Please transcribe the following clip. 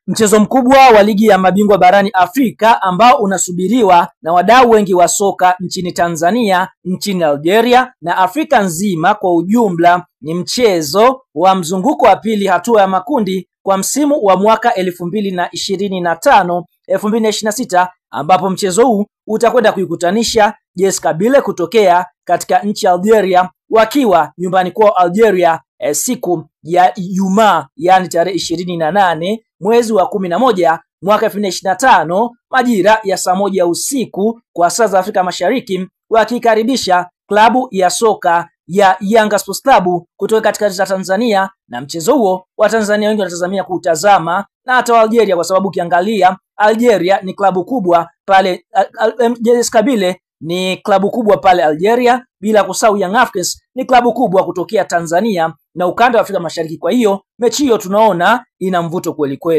Mchezo mkubwa wa ligi ya mabingwa barani Afrika ambao unasubiriwa na wadau wengi wa soka nchini Tanzania, nchini Algeria na Afrika nzima kwa ujumla ni mchezo wa mzunguko wa pili hatua ya makundi kwa msimu wa mwaka 2025-2026 ambapo mchezo huu utakwenda kuikutanisha JS Kabylie kutokea katika nchi ya Algeria wakiwa nyumbani kwao Algeria siku ya Ijumaa, yani tarehe 28 mwezi wa 11 mwaka 2025 majira ya saa 1 usiku kwa saa za Afrika Mashariki, wakikaribisha klabu ya soka ya Yanga Sports Club kutoka katika Tanzania. Na mchezo huo Watanzania wengi wanatazamia kuutazama na hata Algeria, kwa sababu ukiangalia Algeria ni klabu kubwa pale, JS Kabylie ni klabu kubwa pale Algeria, bila kusahau Young Africans ni klabu kubwa kutokea Tanzania na ukanda wa Afrika Mashariki. Kwa hiyo mechi hiyo tunaona ina mvuto kweli kweli.